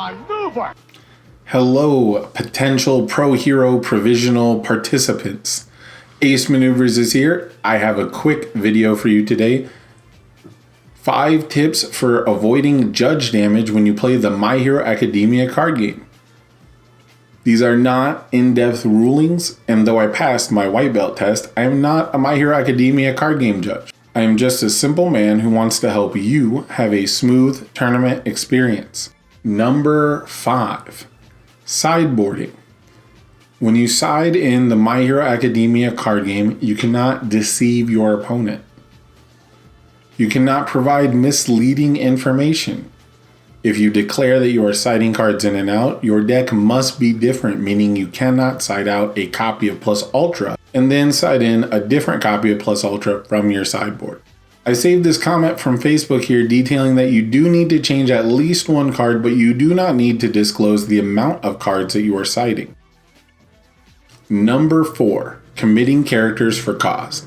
maneuver! Hello, potential pro hero provisional participants. Ace Maneuvers is here. I have a quick video for you today. 5 tips for avoiding judge damage when you play the My Hero Academia card game. These are not in-depth rulings, and though I passed my white belt test, I am not a My Hero Academia card game judge. I am just a simple man who wants to help you have a smooth tournament experience. Number 5. Sideboarding. When you side in the My Hero Academia card game, you cannot deceive your opponent. You cannot provide misleading information. If you declare that you are siding cards in and out, your deck must be different, meaning you cannot side out a copy of Plus Ultra and then side in a different copy of Plus Ultra from your sideboard. I saved this comment from Facebook here detailing that you do need to change at least one card, but you do not need to disclose the amount of cards that you are siding. Number 4, committing characters for cost.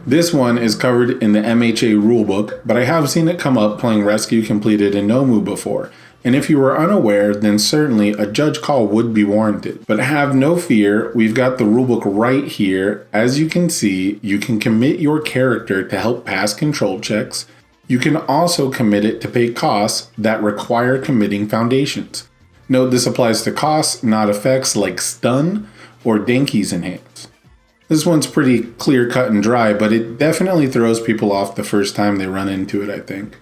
This one is covered in the MHA rulebook, but I have seen it come up playing Rescue Completed in Nomu before, and if you were unaware, then certainly a judge call would be warranted. But have no fear, we've got the rulebook right here. As you can see, you can commit your character to help pass control checks. You can also commit it to pay costs that require committing foundations. Note this applies to costs, not effects like stun or Denki's enhance. This one's pretty clear cut and dry, but it definitely throws people off the first time they run into it, I think.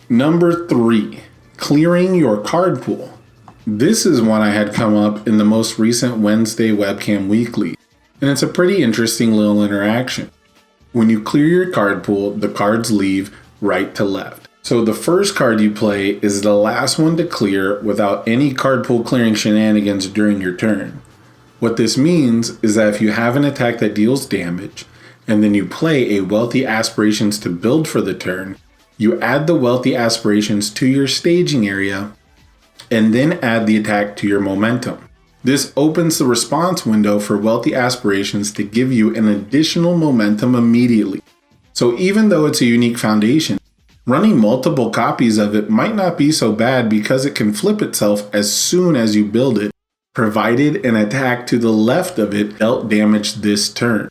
Number 3, clearing your card pool. This is one I had come up in the most recent Wednesday Webcam Weekly, and it's a pretty interesting little interaction. When you clear your card pool, the cards leave right to left. So the first card you play is the last one to clear without any card pool clearing shenanigans during your turn. What this means is that if you have an attack that deals damage, and then you play a Wealthy Aspirations to build for the turn, you add the Wealthy Aspirations to your staging area, and then add the attack to your momentum. This opens the response window for Wealthy Aspirations to give you an additional momentum immediately. So even though it's a unique foundation, running multiple copies of it might not be so bad because it can flip itself as soon as you build it, provided an attack to the left of it dealt damage this turn.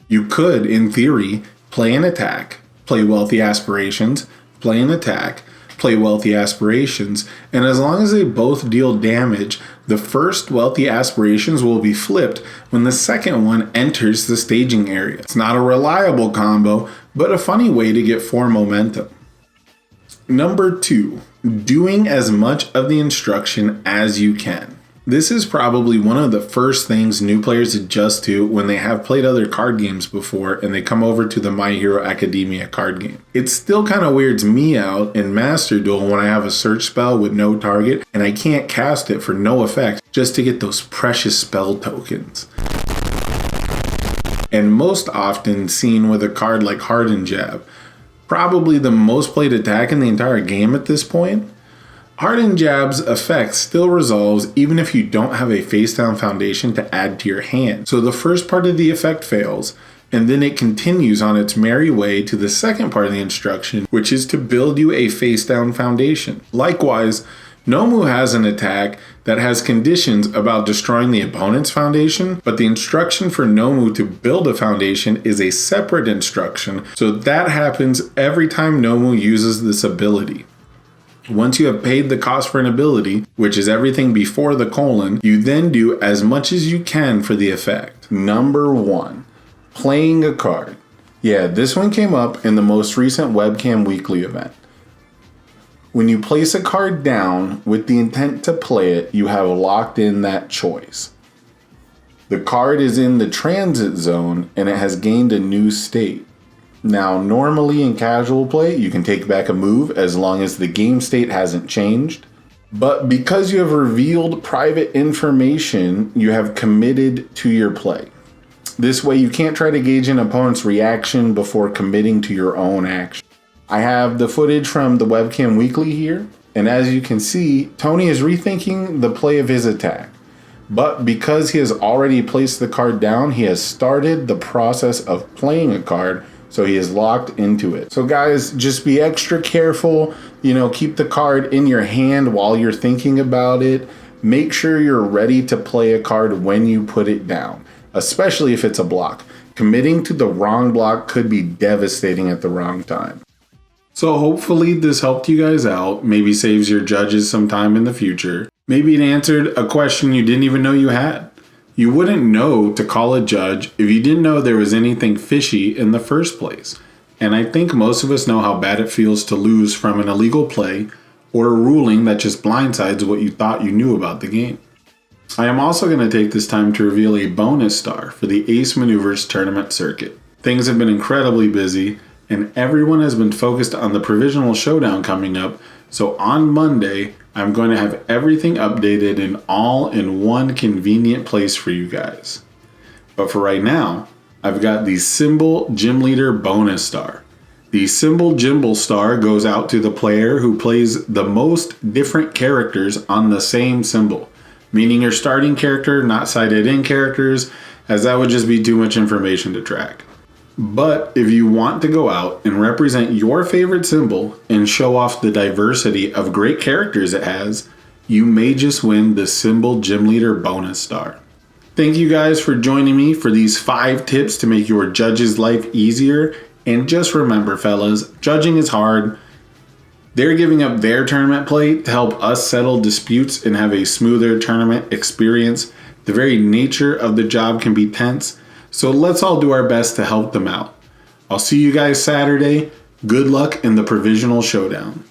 You could, in theory, play an attack, play Wealthy Aspirations, play an attack, play Wealthy Aspirations, and as long as they both deal damage, the first Wealthy Aspirations will be flipped when the second one enters the staging area. It's not a reliable combo, but a funny way to get 4 momentum. Number 2, doing as much of the instruction as you can. This is probably one of the first things new players adjust to when they have played other card games before and they come over to the My Hero Academia card game. It still kind of weirds me out in Master Duel when I have a search spell with no target and I can't cast it for no effect just to get those precious spell tokens. And most often seen with a card like Hardened Jab, probably the most played attack in the entire game at this point. Hardened Jab's effect still resolves even if you don't have a face down foundation to add to your hand. So the first part of the effect fails, and then it continues on its merry way to the second part of the instruction, which is to build you a face down foundation. Likewise, Nomu has an attack that has conditions about destroying the opponent's foundation, but the instruction for Nomu to build a foundation is a separate instruction, so that happens every time Nomu uses this ability. Once you have paid the cost for an ability, which is everything before the colon, you then do as much as you can for the effect. Number 1, playing a card. Yeah, this one came up in the most recent Webcam Weekly event. When you place a card down with the intent to play it, you have locked in that choice. The card is in the transit zone and it has gained a new state. Now, normally in casual play, you can take back a move as long as the game state hasn't changed. But because you have revealed private information, you have committed to your play. This way, you can't try to gauge an opponent's reaction before committing to your own action. I have the footage from the Webcam Weekly here, and as you can see, Tony is rethinking the play of his attack. But because he has already placed the card down, he has started the process of playing a card So he is locked into it. So guys, just be extra careful. Keep the card in your hand while you're thinking about it. Make sure you're ready to play a card when you put it down, especially if it's a block. Committing to the wrong block could be devastating at the wrong time. So hopefully this helped you guys out, maybe saves your judges some time in the future. Maybe it answered a question you didn't even know you had. You wouldn't know to call a judge if you didn't know there was anything fishy in the first place. And I think most of us know how bad it feels to lose from an illegal play or a ruling that just blindsides what you thought you knew about the game. I am also going to take this time to reveal a bonus star for the Ace Maneuvers tournament circuit. Things have been incredibly busy, and everyone has been focused on the Provisional Showdown coming up, so on Monday, I'm going to have everything updated and all in one convenient place for you guys. But for right now, I've got the Symbol Gym Leader bonus star. The Symbol Gimble star goes out to the player who plays the most different characters on the same symbol, meaning your starting character, not sided in characters, as that would just be too much information to track. But if you want to go out and represent your favorite symbol and show off the diversity of great characters it has, you may just win the Symbol Gym Leader bonus star. Thank you guys for joining me for these 5 tips to make your judge's life easier. And just remember, fellas, judging is hard. They're giving up their tournament play to help us settle disputes and have a smoother tournament experience. The very nature of the job can be tense, so let's all do our best to help them out. I'll see you guys Saturday. Good luck in the Provisional Showdown.